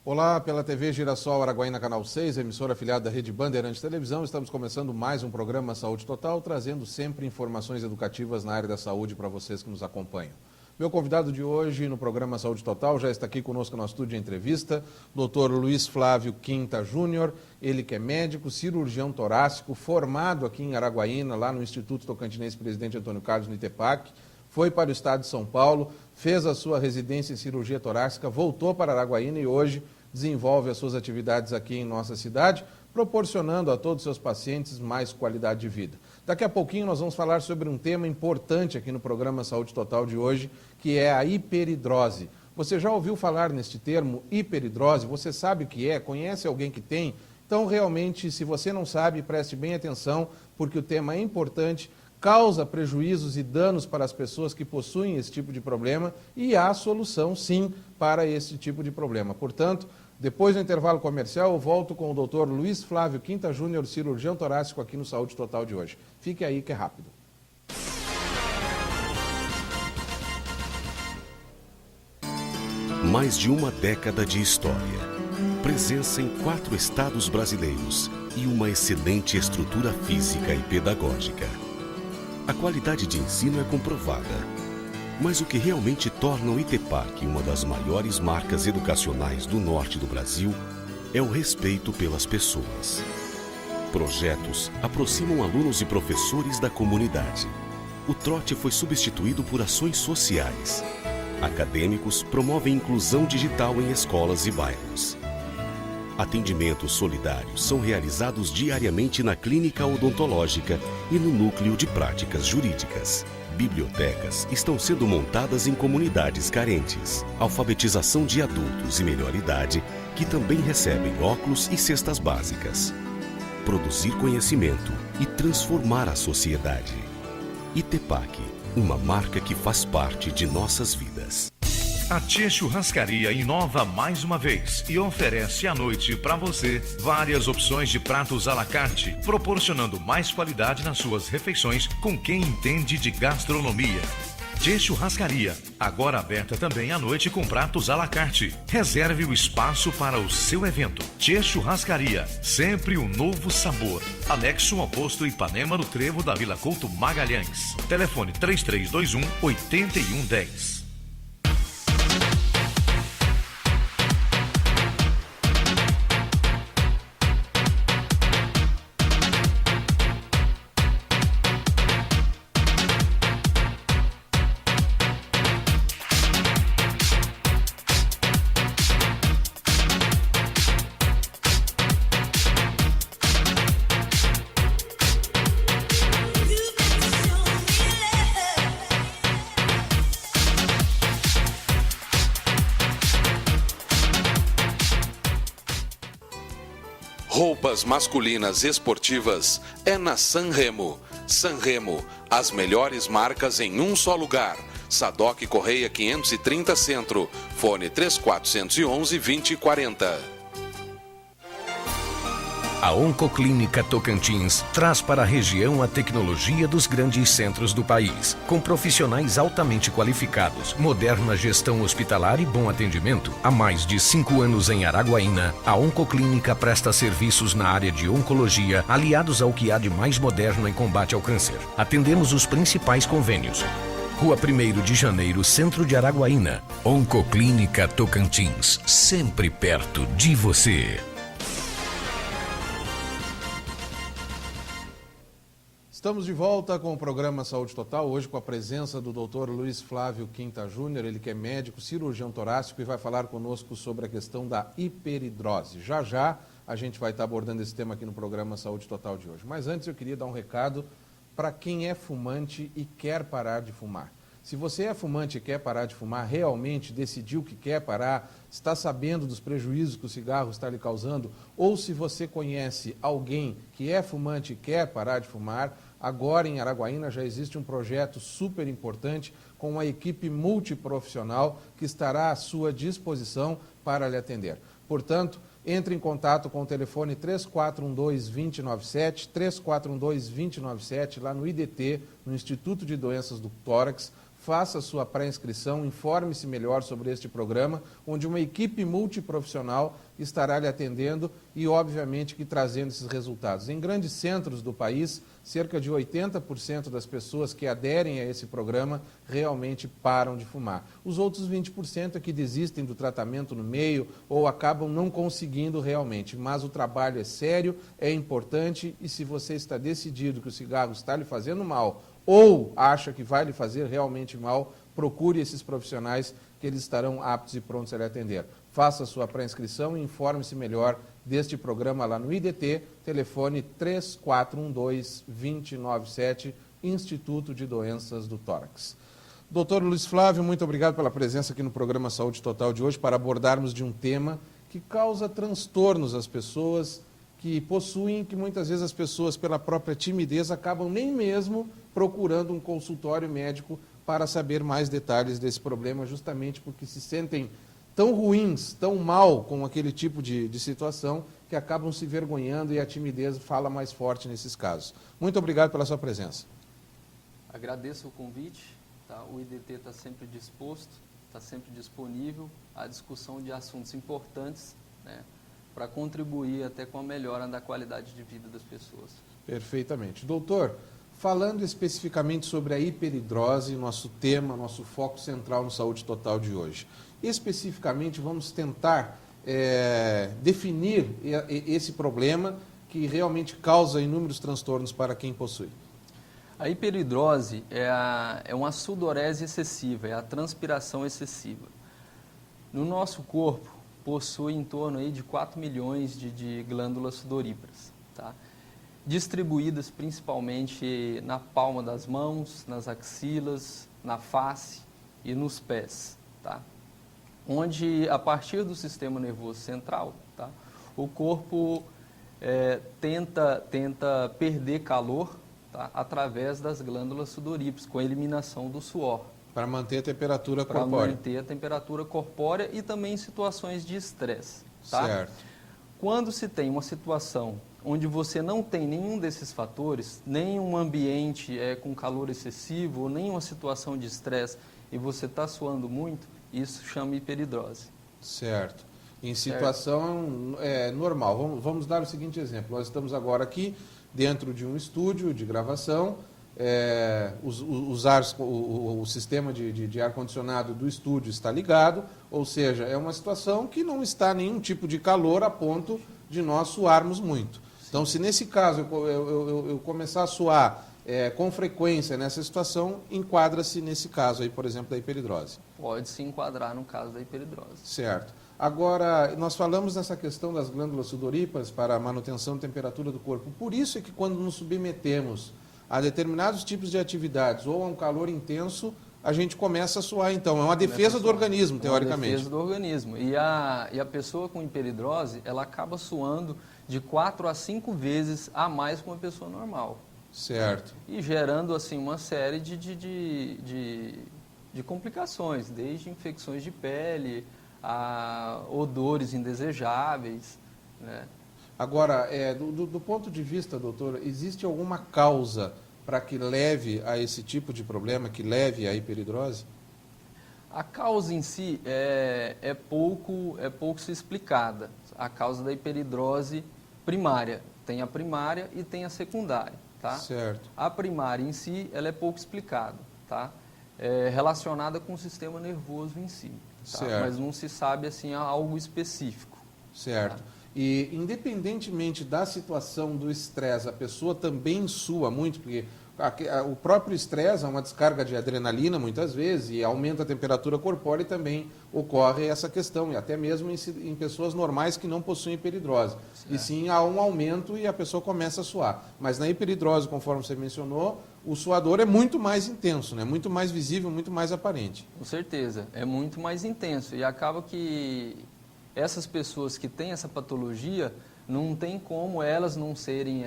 Olá, pela TV Girassol Araguaína Canal 6, emissora afiliada da Rede Bandeirantes Televisão, estamos começando mais um programa Saúde Total, trazendo sempre informações educativas na área da saúde para vocês que nos acompanham. Meu convidado de hoje no programa Saúde Total já está aqui conosco no nosso estúdio de entrevista, Dr. Luiz Flávio Quinta Júnior, ele que é médico, cirurgião torácico, formado aqui em Araguaína, lá no Instituto Tocantinense Presidente Antônio Carlos, no ITEPAC, foi para o estado de São Paulo, fez a sua residência em cirurgia torácica, voltou para Araguaína e hoje desenvolve as suas atividades aqui em nossa cidade, proporcionando a todos os seus pacientes mais qualidade de vida. Daqui a pouquinho nós vamos falar sobre um tema importante aqui no programa Saúde Total de hoje, que é a hiperidrose. Você já ouviu falar neste termo, hiperidrose? Você sabe o que é? Conhece alguém que tem? Então, realmente, se você não sabe, preste bem atenção, porque o tema é importante, causa prejuízos e danos para as pessoas que possuem esse tipo de problema e há solução, sim, para esse tipo de problema. Portanto, depois do intervalo comercial, eu volto com o Dr. Luiz Flávio Quinta Júnior, cirurgião torácico aqui no Saúde Total de hoje. Fique aí que é rápido. Mais de uma década de história, presença em 4 estados brasileiros e uma excelente estrutura física e pedagógica. A qualidade de ensino é comprovada, mas o que realmente torna o ITEPAC uma das maiores marcas educacionais do norte do Brasil é o respeito pelas pessoas. Projetos aproximam alunos e professores da comunidade. O trote foi substituído por ações sociais. Acadêmicos promovem inclusão digital em escolas e bairros. Atendimentos solidários são realizados diariamente na clínica odontológica e no núcleo de práticas jurídicas. Bibliotecas estão sendo montadas em comunidades carentes. Alfabetização de adultos e melhor idade, que também recebem óculos e cestas básicas. Produzir conhecimento e transformar a sociedade. ITEPAC, uma marca que faz parte de nossas vidas. A Tia Churrascaria inova mais uma vez e oferece à noite para você várias opções de pratos à la carte, proporcionando mais qualidade nas suas refeições com quem entende de gastronomia. Tia Churrascaria, agora aberta também à noite com pratos à la carte. Reserve o espaço para o seu evento. Tia Churrascaria, sempre um novo sabor. Anexo ao posto Ipanema no Trevo da Vila Couto Magalhães. Telefone 3321-8110. Roupas masculinas esportivas é na Sanremo. Sanremo, as melhores marcas em um só lugar. Sadoc Correia 530 Centro. Fone 3411-2040. A Oncoclínica Tocantins traz para a região a tecnologia dos grandes centros do país, com profissionais altamente qualificados, moderna gestão hospitalar e bom atendimento. Há mais de 5 anos em Araguaína, a Oncoclínica presta serviços na área de oncologia, aliados ao que há de mais moderno em combate ao câncer. Atendemos os principais convênios. Rua 1º de Janeiro, Centro de Araguaína. Oncoclínica Tocantins, sempre perto de você. Estamos de volta com o programa Saúde Total, hoje com a presença do Dr. Luiz Flávio Quinta Júnior, ele que é médico, cirurgião torácico e vai falar conosco sobre a questão da hiperidrose. Já já a gente vai estar abordando esse tema aqui no programa Saúde Total de hoje. Mas antes eu queria dar um recado para quem é fumante e quer parar de fumar. Se você é fumante e quer parar de fumar, realmente decidiu que quer parar, está sabendo dos prejuízos que o cigarro está lhe causando, ou se você conhece alguém que é fumante e quer parar de fumar, agora em Araguaína já existe um projeto super importante com uma equipe multiprofissional que estará à sua disposição para lhe atender. Portanto, entre em contato com o telefone 3412-2097, 3412-2097, lá no IDT, no Instituto de Doenças do Tórax. faça a sua pré-inscrição, informe-se melhor sobre este programa, onde uma equipe multiprofissional estará lhe atendendo e, obviamente, que trazendo esses resultados. Em grandes centros do país, cerca de 80% das pessoas que aderem a esse programa realmente param de fumar. Os outros 20% é que desistem do tratamento no meio ou acabam não conseguindo realmente. Mas o trabalho é sério, é importante e se você está decidido que o cigarro está lhe fazendo mal ou acha que vai lhe fazer realmente mal, procure esses profissionais que eles estarão aptos e prontos a lhe atender. Faça a sua pré-inscrição e informe-se melhor deste programa lá no IDT, telefone 3412-2097, Instituto de Doenças do Tórax. Doutor Luiz Flávio, muito obrigado pela presença aqui no programa Saúde Total de hoje para abordarmos de um tema que causa transtornos às pessoas que possuem, que muitas vezes as pessoas, pela própria timidez, acabam nem mesmo procurando um consultório médico para saber mais detalhes desse problema, justamente porque se sentem tão ruins, tão mal com aquele tipo de situação, que acabam se vergonhando e a timidez fala mais forte nesses casos. Muito obrigado pela sua presença. Agradeço o convite, tá? O IDT está sempre disposto, está sempre disponível à discussão de assuntos importantes, né, para contribuir até com a melhora da qualidade de vida das pessoas. Perfeitamente. Doutor, falando especificamente sobre a hiperidrose, nosso tema, nosso foco central no Saúde Total de hoje. Especificamente, vamos tentar definir esse problema que realmente causa inúmeros transtornos para quem possui. A hiperidrose é uma sudorese excessiva, é a transpiração excessiva. No nosso corpo, possui em torno aí de 4 milhões de glândulas sudoríparas, tá? Distribuídas principalmente na palma das mãos, nas axilas, na face e nos pés, tá? Onde, a partir do sistema nervoso central, tá, o corpo tenta perder calor, tá, através das glândulas sudoríparas, com a eliminação do suor. Para manter a temperatura corpórea. Para manter a temperatura corpórea e também em situações de estresse, tá? Certo. Quando se tem uma situação onde você não tem nenhum desses fatores, nem um ambiente com calor excessivo, ou nem uma situação de estresse, e você está suando muito, isso chama hiperidrose. Certo. Em situação normal. Vamos dar o seguinte exemplo. Nós estamos agora aqui dentro de um estúdio de gravação, o sistema de ar-condicionado do estúdio está ligado, ou seja, é uma situação que não está nenhum tipo de calor a ponto de nós suarmos muito. Então, se nesse caso eu começar a suar com frequência nessa situação, enquadra-se nesse caso aí, por exemplo, da hiperidrose. Pode se enquadrar no caso da hiperidrose. Certo. Agora, nós falamos nessa questão das glândulas sudoríparas para a manutenção da temperatura do corpo. Por isso é que quando nos submetemos a determinados tipos de atividades ou a um calor intenso, a gente começa a suar, então. É uma defesa do organismo, teoricamente. É uma defesa do organismo. E a pessoa com hiperidrose, ela acaba suando de 4 a 5 vezes a mais que uma pessoa normal. Certo. E gerando, assim, uma série de complicações, desde infecções de pele, a odores indesejáveis, né? Agora, do ponto de vista, doutor, existe alguma causa para que leve a esse tipo de problema, que leve à hiperidrose? A causa em si é pouco se explicada. A causa da hiperidrose primária. Tem a primária e tem a secundária, tá? Certo. A primária em si, ela é pouco explicada, tá? É relacionada com o sistema nervoso em si, tá? Certo. Mas não se sabe, assim, algo específico. Certo. Tá? E, independentemente da situação do estresse, a pessoa também sua muito, porque o próprio estresse é uma descarga de adrenalina, muitas vezes, e aumenta a temperatura corpórea e também ocorre essa questão, e até mesmo em pessoas normais que não possuem hiperidrose. Certo. E sim, há um aumento e a pessoa começa a suar. Mas na hiperidrose, conforme você mencionou, o suador é muito mais intenso, né? Muito mais visível, muito mais aparente. Com certeza, é muito mais intenso. E acaba que essas pessoas que têm essa patologia, não tem como elas não serem,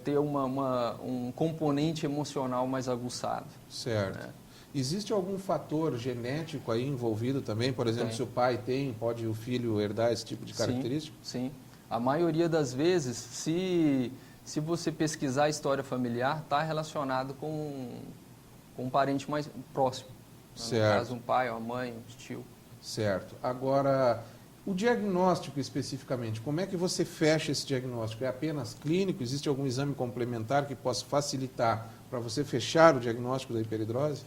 ter um componente emocional mais aguçado. Certo. Né? Existe algum fator genético aí envolvido também? Por exemplo, se o pai tem, pode o filho herdar esse tipo de característica? Sim. A maioria das vezes, se você pesquisar a história familiar, está relacionado com um parente mais próximo. Certo. No caso, um pai, uma mãe, um tio. Certo. Agora, o diagnóstico especificamente, como é que você fecha esse diagnóstico? É apenas clínico? Existe algum exame complementar que possa facilitar para você fechar o diagnóstico da hiperidrose?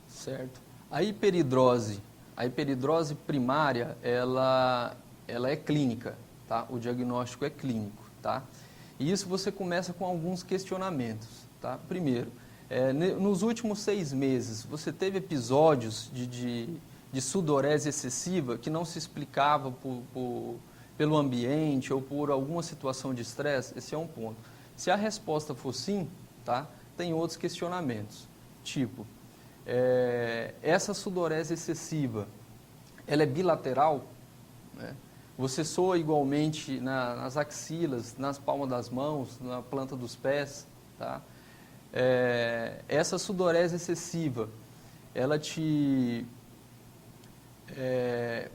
Certo. A hiperidrose primária, ela é clínica, tá? O diagnóstico é clínico, tá? E isso você começa com alguns questionamentos, tá? Primeiro, nos últimos 6 meses, você teve episódios de sudorese excessiva que não se explicava pelo ambiente ou por alguma situação de estresse? Esse é um ponto. Se a resposta for sim, tá? Tem outros questionamentos, tipo, essa sudorese excessiva, ela é bilateral, né? Você soa igualmente nas axilas, nas palmas das mãos, na planta dos pés, tá? Essa sudorese excessiva, ela te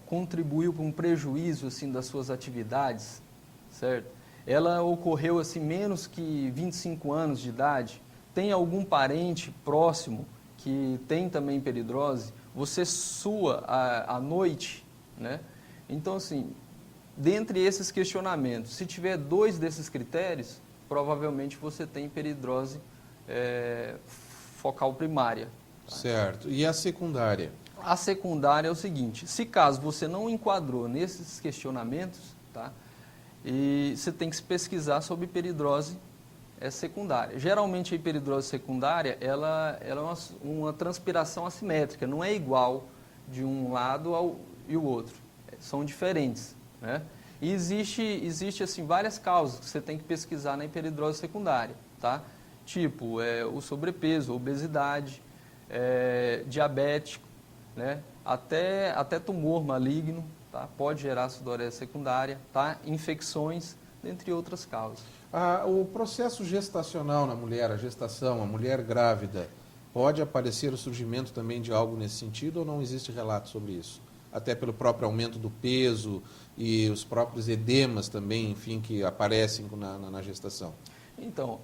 contribuiu para um prejuízo assim, das suas atividades, certo? Ela ocorreu assim, menos que 25 anos de idade, tem algum parente próximo que tem também hiperidrose, você sua à noite, né? Então, assim, dentre esses questionamentos, se tiver 2 desses critérios, provavelmente você tem hiperidrose focal primária. Tá? Certo. E a secundária? A secundária é o seguinte, se caso você não enquadrou nesses questionamentos, tá? E você tem que se pesquisar sobre hiperidrose secundária. Geralmente a hiperidrose secundária, ela é uma transpiração assimétrica, não é igual de um lado e o outro, são diferentes, né? E existe assim, várias causas que você tem que pesquisar na hiperidrose secundária, tá? Tipo, o sobrepeso, obesidade, diabético, né? Até tumor maligno, tá? Pode gerar sudorese secundária, tá? Infecções, dentre outras causas. O processo gestacional na mulher, a gestação, a mulher grávida, pode aparecer o surgimento também de algo nesse sentido ou não existe relato sobre isso? Até pelo próprio aumento do peso e os próprios edemas também, enfim, que aparecem na gestação. Então,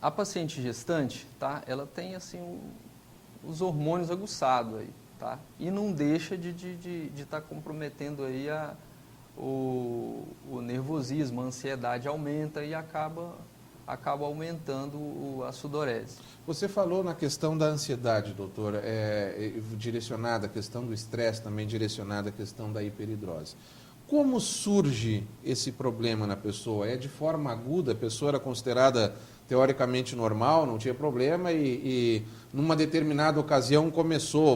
a paciente gestante, tá? Ela tem assim os hormônios aguçados aí, tá? E não deixa de estar comprometendo aí o nervosismo, a ansiedade aumenta e acaba aumentando a sudorese. Você falou na questão da ansiedade, doutor, direcionada à questão do estresse, também direcionada à questão da hiperidrose. Como surge esse problema na pessoa? É de forma aguda? A pessoa era considerada teoricamente normal, não tinha problema e numa determinada ocasião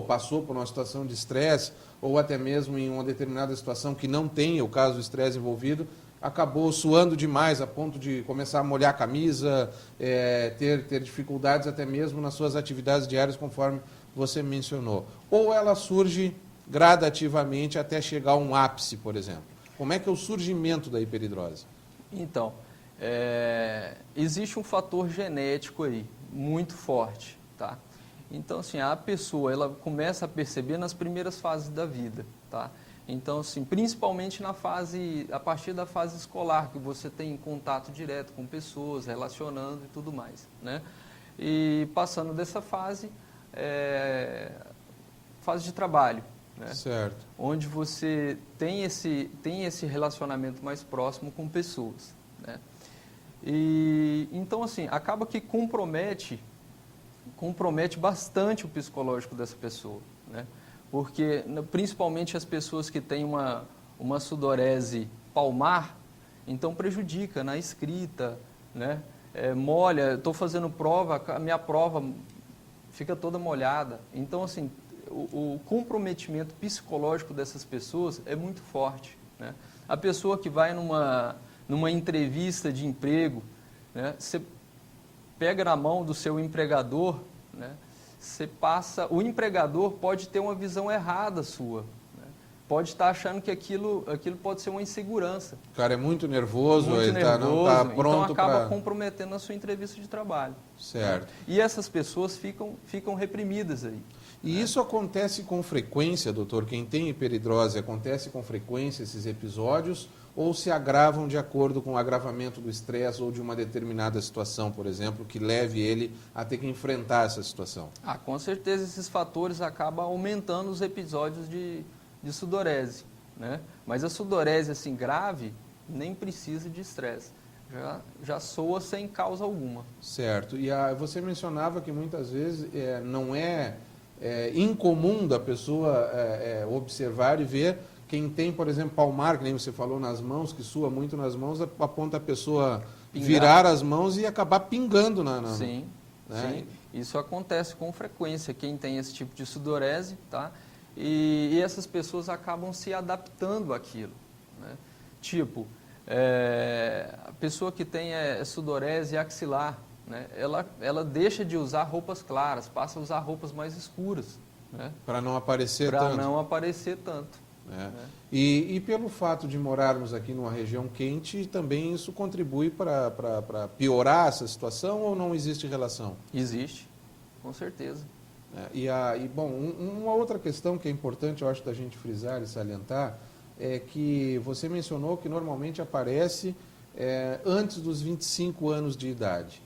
passou por uma situação de estresse ou até mesmo em uma determinada situação que não tenha o caso do estresse envolvido, acabou suando demais a ponto de começar a molhar a camisa, ter dificuldades até mesmo nas suas atividades diárias, conforme você mencionou. Ou ela surge gradativamente até chegar a um ápice, por exemplo. Como é que é o surgimento da hiperidrose? Então, existe um fator genético aí, muito forte, tá? Então, assim, a pessoa, ela começa a perceber nas primeiras fases da vida, tá? Então, assim, principalmente a partir da fase escolar, que você tem contato direto com pessoas, relacionando e tudo mais, né? E passando dessa fase, fase de trabalho, né? Certo. Onde você tem esse relacionamento mais próximo com pessoas, né? E então, assim, acaba que compromete bastante o psicológico dessa pessoa, né? Porque, principalmente as pessoas que têm uma sudorese palmar, então prejudica na escrita, né? Molha, estou fazendo prova, a minha prova fica toda molhada. Então, assim, o comprometimento psicológico dessas pessoas é muito forte, né? A pessoa que vai numa entrevista de emprego, né? Você pega na mão do seu empregador, né? O empregador pode ter uma visão errada sua, né? Pode estar achando que aquilo pode ser uma insegurança. O cara é muito nervoso, não está pronto então acaba comprometendo a sua entrevista de trabalho. Certo. Né? E essas pessoas ficam reprimidas aí. E isso acontece com frequência, doutor? Quem tem hiperidrose, acontece com frequência esses episódios? ou se agravam de acordo com o agravamento do estresse ou de uma determinada situação, por exemplo, que leve ele a ter que enfrentar essa situação? Com certeza esses fatores acabam aumentando os episódios de sudorese, né? Mas a sudorese assim, grave nem precisa de estresse, já soa sem causa alguma. Certo. E você mencionava que muitas vezes não é incomum da pessoa observar e ver quem tem, por exemplo, palmar, que nem você falou, nas mãos, que sua muito nas mãos, a ponto da pessoa virar as mãos e acabar pingando Sim, né? Sim. Isso acontece com frequência, quem tem esse tipo de sudorese, tá? E essas pessoas acabam se adaptando àquilo, né? Tipo, a pessoa que tem sudorese axilar, né? Ela deixa de usar roupas claras, passa a usar roupas mais escuras, né? Para não aparecer tanto. Para não aparecer tanto. E pelo fato de morarmos aqui numa região quente, também isso contribui para piorar essa situação ou não existe relação? Existe, com certeza. Bom, uma outra questão que é importante, eu acho, da gente frisar e salientar, é que você mencionou que normalmente aparece antes dos 25 anos de idade.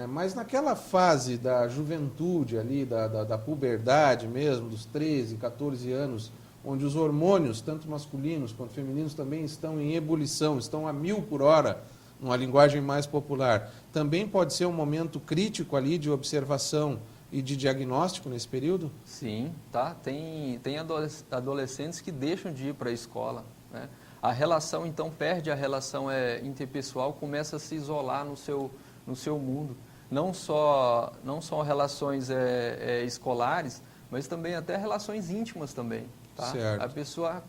Mas naquela fase da juventude ali, da puberdade mesmo, dos 13, 14 anos, onde os hormônios, tanto masculinos quanto femininos, também estão em ebulição, estão a 1000 por hora, numa linguagem mais popular. Também pode ser um momento crítico ali de observação e de diagnóstico nesse período? Sim, tá. Tem adolescentes que deixam de ir para a escola, né? A relação, então, perde a relação interpessoal, começa a se isolar no seu mundo. Não só relações escolares, mas também até relações íntimas também. Tá? Certo. A pessoa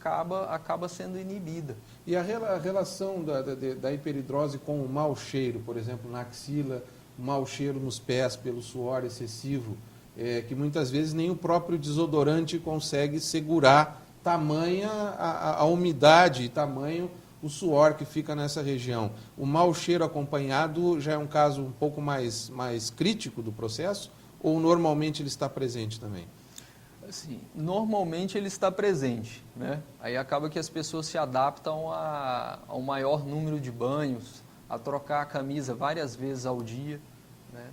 acaba sendo inibida. E a relação da hiperidrose com o mau cheiro, por exemplo, na axila, o mau cheiro nos pés pelo suor excessivo, que muitas vezes nem o próprio desodorante consegue segurar tamanha a umidade e tamanho o suor que fica nessa região. O mau cheiro acompanhado já é um caso um pouco mais crítico do processo ou normalmente ele está presente também? Assim, normalmente ele está presente, né? Aí acaba que as pessoas se adaptam a um maior número de banhos, a trocar a camisa várias vezes ao dia, né?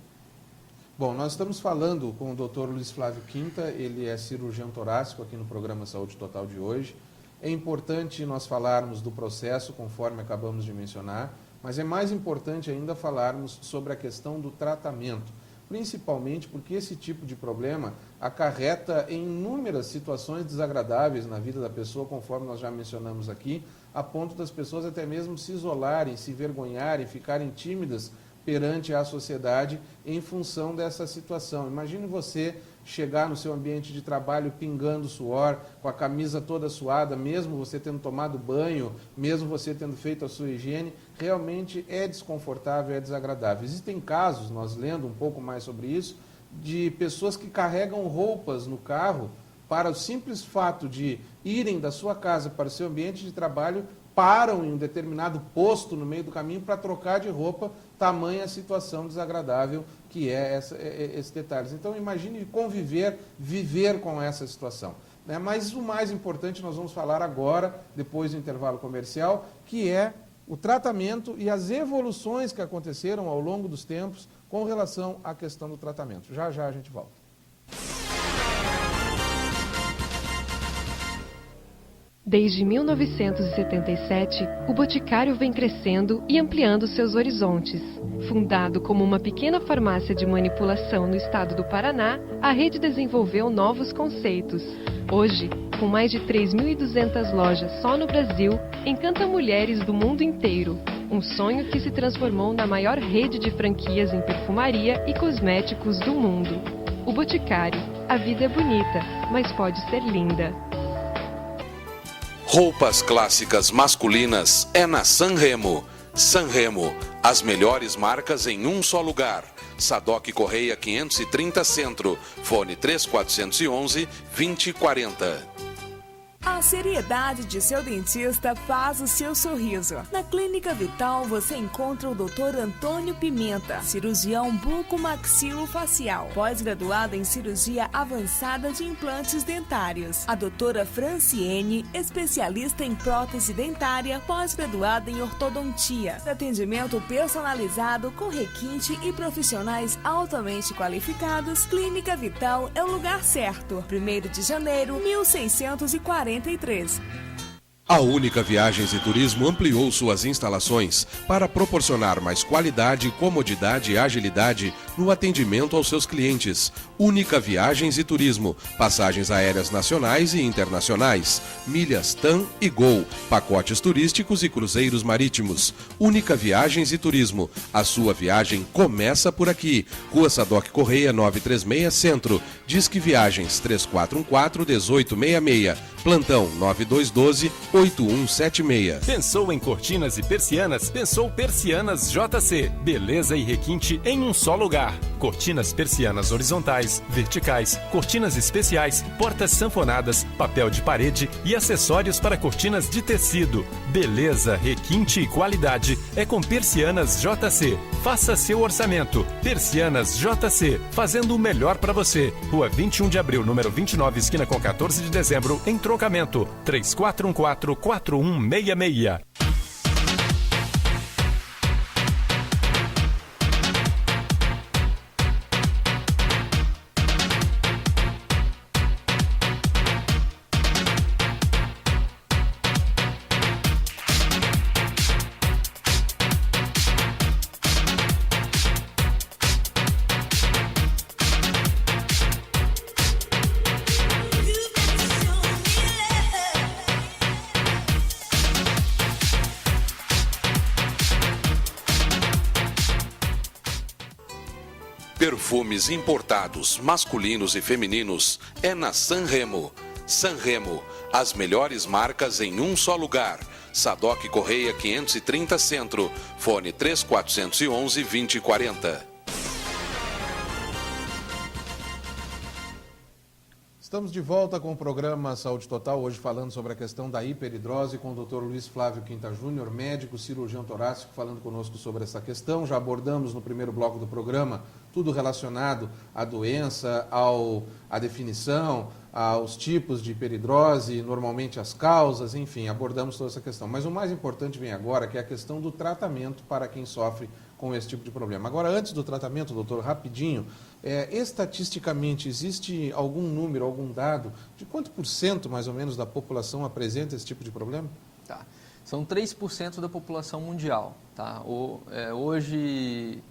Bom, nós estamos falando com o Dr. Luiz Flávio Quinta, ele é cirurgião torácico aqui no programa Saúde Total de hoje. É importante nós falarmos do processo, conforme acabamos de mencionar, mas é mais importante ainda falarmos sobre a questão do tratamento, principalmente porque esse tipo de problema acarreta em inúmeras situações desagradáveis na vida da pessoa, conforme nós já mencionamos aqui, a ponto das pessoas até mesmo se isolarem, se vergonharem, ficarem tímidas perante a sociedade em função dessa situação. Imagine você chegar no seu ambiente de trabalho pingando suor, com a camisa toda suada, mesmo você tendo tomado banho, mesmo você tendo feito a sua higiene, realmente é desconfortável, é desagradável. Existem casos, nós lendo um pouco mais sobre isso, de pessoas que carregam roupas no carro para o simples fato de irem da sua casa para o seu ambiente de trabalho, param em um determinado posto no meio do caminho para trocar de roupa, tamanha a situação desagradável que é esses detalhes. Então, imagine conviver, viver com essa situação. Né? Mas o mais importante nós vamos falar agora, depois do intervalo comercial, que é o tratamento e as evoluções que aconteceram ao longo dos tempos com relação à questão do tratamento. Já já a gente volta. Desde 1977, o Boticário vem crescendo e ampliando seus horizontes. Fundado como uma pequena farmácia de manipulação no estado do Paraná, a rede desenvolveu novos conceitos. Hoje, com mais de 3.200 lojas só no Brasil, encanta mulheres do mundo inteiro. Um sonho que se transformou na maior rede de franquias em perfumaria e cosméticos do mundo. O Boticário. A vida é bonita, mas pode ser linda. Roupas clássicas masculinas é na Sanremo. Sanremo, as melhores marcas em um só lugar. Sadoc Correia 530 Centro, fone 3411-2040. A seriedade de seu dentista faz o seu sorriso. Na Clínica Vital você encontra o Dr. Antônio Pimenta, cirurgião bucomaxilofacial, pós-graduado em cirurgia avançada de implantes dentários. A doutora Franciene, especialista em prótese dentária, pós-graduada em ortodontia. Atendimento personalizado com requinte e profissionais altamente qualificados. Clínica Vital é o lugar certo. 1º de janeiro, 1643. A Única Viagens e Turismo ampliou suas instalações para proporcionar mais qualidade, comodidade e agilidade no atendimento aos seus clientes. Única Viagens e Turismo, passagens aéreas nacionais e internacionais, milhas TAM e GOL, pacotes turísticos e cruzeiros marítimos. Única Viagens e Turismo, a sua viagem começa por aqui. Rua Sadoc Correia 936 Centro, Disque Viagens 3414-1866, plantão 9212-8176. Pensou em cortinas e persianas? Pensou Persianas JC. Beleza e requinte em um só lugar. Cortinas persianas horizontais, verticais, cortinas especiais, portas sanfonadas, papel de parede e acessórios para cortinas de tecido. Beleza, requinte e qualidade é com Persianas JC. Faça seu orçamento. Persianas JC, fazendo o melhor para você. Rua 21 de abril, número 29, esquina com 14 de dezembro, em Trocamento. 3414-4166. Perfumes importados, masculinos e femininos, é na Sanremo. Sanremo, as melhores marcas em um só lugar. Sadoc Correia 530 Centro, fone 3411-2040. Estamos de volta com o programa Saúde Total, hoje falando sobre a questão da hiperidrose com o Dr. Luiz Flávio Quinta Júnior, médico, cirurgião torácico, falando conosco sobre essa questão. Já abordamos no primeiro bloco do programa tudo relacionado à doença, à definição, aos tipos de hiperidrose, normalmente as causas, enfim, abordamos toda essa questão. Mas o mais importante vem agora, que é a questão do tratamento para quem sofre com esse tipo de problema. Agora, antes do tratamento, doutor, rapidinho, estatisticamente, existe algum número, algum dado de quanto por cento, mais ou menos, da população apresenta esse tipo de problema? Tá. São 3% da população mundial. Tá? Hoje,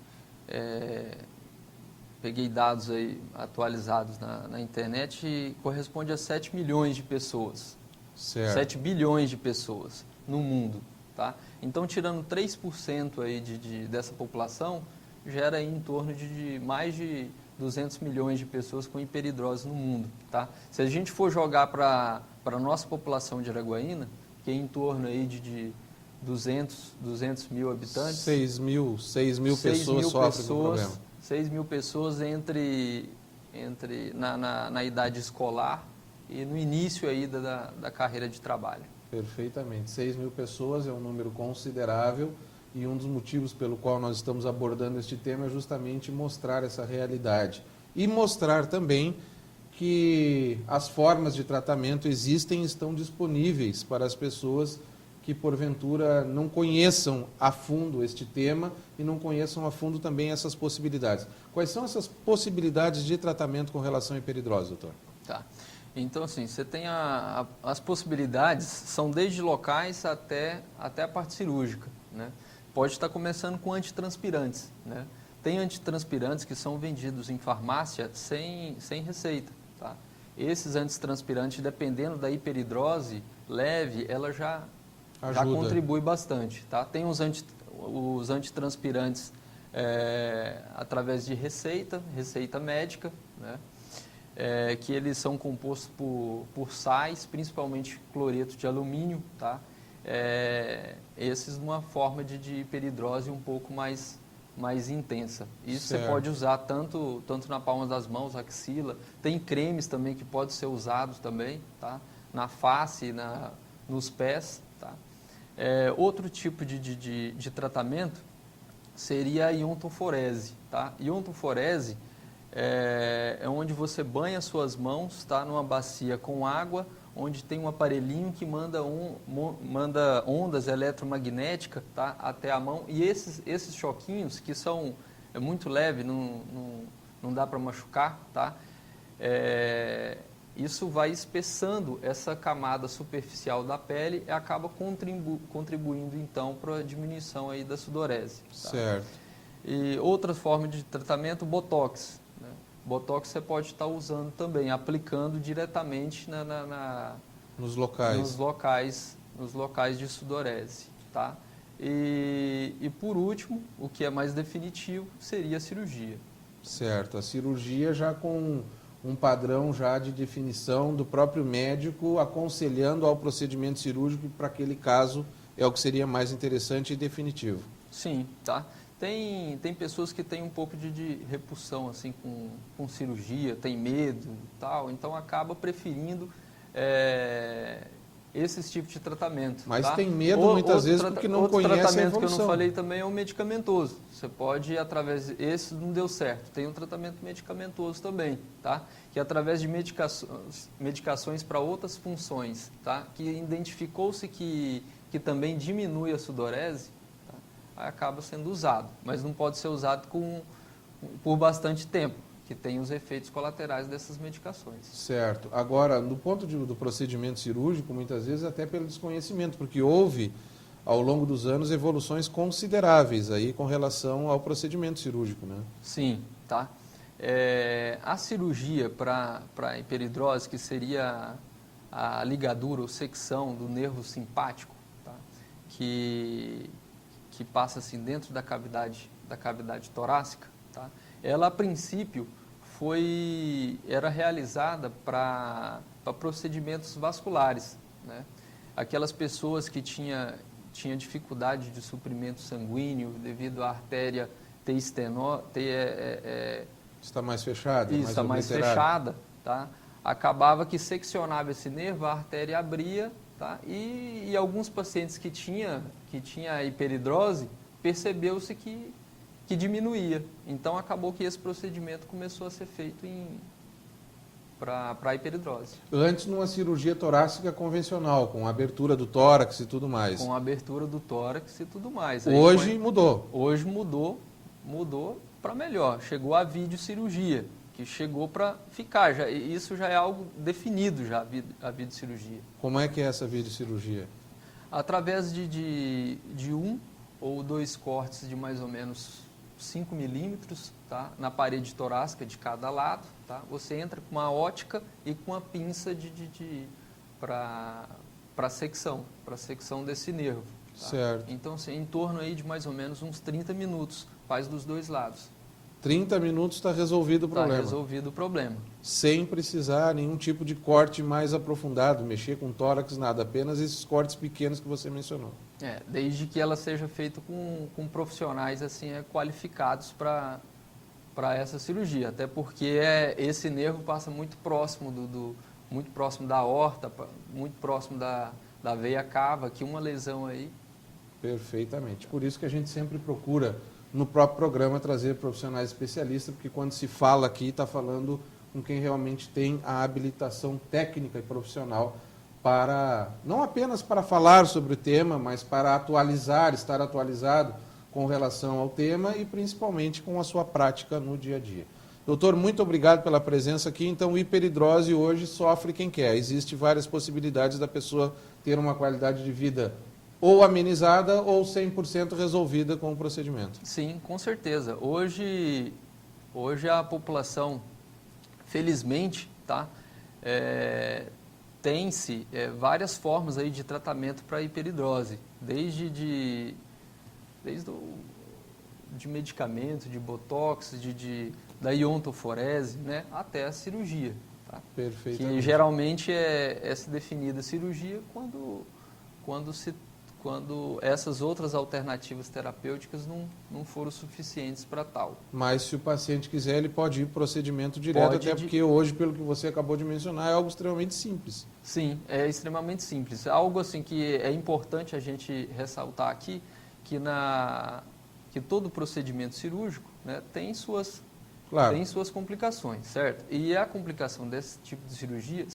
peguei dados aí atualizados na internet e corresponde a 7 milhões de pessoas. Certo. 7 bilhões de pessoas no mundo. Tá? Então, tirando 3% aí dessa população, gera aí em torno de mais de 200 milhões de pessoas com hiperidrose no mundo. Tá? Se a gente for jogar para a nossa população de Araguaína, que é em torno aí de 200 mil habitantes... 6 mil pessoas sofrem com o problema. 6 mil pessoas na idade escolar e no início aí da carreira de trabalho. Perfeitamente. 6 mil pessoas é um número considerável e um dos motivos pelo qual nós estamos abordando este tema é justamente mostrar essa realidade. E mostrar também que as formas de tratamento existem e estão disponíveis para as pessoas que, porventura, não conheçam a fundo este tema e não conheçam a fundo também essas possibilidades. Quais são essas possibilidades de tratamento com relação à hiperidrose, doutor? Tá. Então, assim, você tem as possibilidades, são desde locais até a parte cirúrgica, né? Pode estar começando com antitranspirantes, né? Tem antitranspirantes que são vendidos em farmácia sem receita, tá? Esses antitranspirantes, dependendo da hiperidrose leve, ela já contribui bastante, tá? Tem os antitranspirantes através de receita médica, né? Que eles são compostos por sais, principalmente cloreto de alumínio, tá? Esses numa forma de hiperidrose um pouco mais intensa. Isso certo. Você pode usar tanto na palma das mãos, axila. Tem cremes também que podem ser usados também, tá? na face, nos pés. Tá? Outro tipo de tratamento seria a iontoforese. Tá? Iontoforese é onde você banha suas mãos, tá, numa bacia com água, onde tem um aparelhinho que manda ondas eletromagnéticas, tá, até a mão. E esses choquinhos, que são muito leves, não dá para machucar, tá? Isso vai espessando essa camada superficial da pele e acaba contribuindo, então, para a diminuição aí da sudorese. Tá? Certo. E outra forma de tratamento, Botox. Né? Botox você pode estar usando também, aplicando diretamente nos locais. Nos locais de sudorese. Tá? E por último, o que é mais definitivo, seria a cirurgia. Certo. A cirurgia já com um padrão já de definição do próprio médico aconselhando ao procedimento cirúrgico, para aquele caso é o que seria mais interessante e definitivo. Sim, tá. Tem pessoas que têm um pouco de repulsão assim, com cirurgia, tem medo e tal, então acaba preferindo esses tipos de tratamento. Mas tá? tem medo muitas vezes porque não conhece a evolução. Outro tratamento que eu não falei também é o medicamentoso. Você pode, através... Esse não deu certo. Tem um tratamento medicamentoso também, tá? Que através de medicações para outras funções, tá? Que identificou-se que também diminui a sudorese, tá? Aí acaba sendo usado. Mas não pode ser usado por bastante tempo, que tem os efeitos colaterais dessas medicações. Certo. Agora, no ponto do procedimento cirúrgico, muitas vezes até pelo desconhecimento, porque houve, ao longo dos anos, evoluções consideráveis aí com relação ao procedimento cirúrgico, né? Sim, tá. A cirurgia para hiperidrose, que seria a ligadura ou secção do nervo simpático, tá? que passa assim dentro da cavidade torácica, tá? Ela, a princípio, era realizada para procedimentos vasculares, né? Aquelas pessoas que tinha dificuldade de suprimento sanguíneo devido à artéria ter está mais fechada, isso, está mais fechada, tá? Acabava que seccionava esse nervo, a artéria abria, tá? E alguns pacientes que tinha hiperidrose, percebeu-se que diminuía. Então, acabou que esse procedimento começou a ser feito para a hiperidrose. Antes, numa cirurgia torácica convencional, com abertura do tórax e tudo mais. Com abertura do tórax e tudo mais. Hoje mudou. Hoje mudou para melhor. Chegou a videocirurgia, que chegou para ficar. Isso já é algo definido, já, a videocirurgia. Como é que é essa videocirurgia? Através de 1 ou 2 cortes de mais ou menos 5 milímetros, tá? Na parede torácica de cada lado, tá? Você entra com uma ótica e com uma pinça para secção desse nervo. Tá? Certo. Então, assim, em torno aí de mais ou menos uns 30 minutos, faz dos dois lados. 30 minutos está resolvido o problema. Está resolvido o problema. Sem precisar nenhum tipo de corte mais aprofundado, mexer com tórax, nada, apenas esses cortes pequenos que você mencionou. Desde que ela seja feita com profissionais assim, qualificados para essa cirurgia, até porque esse nervo passa muito próximo muito próximo da aorta, muito próximo da veia cava, que uma lesão aí... Perfeitamente. Por isso que a gente sempre procura, no próprio programa, trazer profissionais especialistas, porque quando se fala aqui, está falando com quem realmente tem a habilitação técnica e profissional para, não apenas para falar sobre o tema, mas para estar atualizado com relação ao tema e principalmente com a sua prática no dia a dia. Doutor, muito obrigado pela presença aqui. Então, hiperidrose hoje sofre quem quer. Existem várias possibilidades da pessoa ter uma qualidade de vida ou amenizada ou 100% resolvida com o procedimento. Sim, com certeza. Hoje a população, felizmente, tá, tem-se várias formas aí de tratamento para hiperidrose, desde de medicamento, de botox, da iontoforese, né, até a cirurgia. Tá? Perfeitamente. Que geralmente é se definida a cirurgia quando quando essas outras alternativas terapêuticas não foram suficientes para tal. Mas se o paciente quiser, ele pode ir para o procedimento direto, até porque hoje, pelo que você acabou de mencionar, é algo extremamente simples. Sim, é extremamente simples. Algo assim que é importante a gente ressaltar aqui, que todo procedimento cirúrgico, né, tem suas complicações, certo? E a complicação desse tipo de cirurgia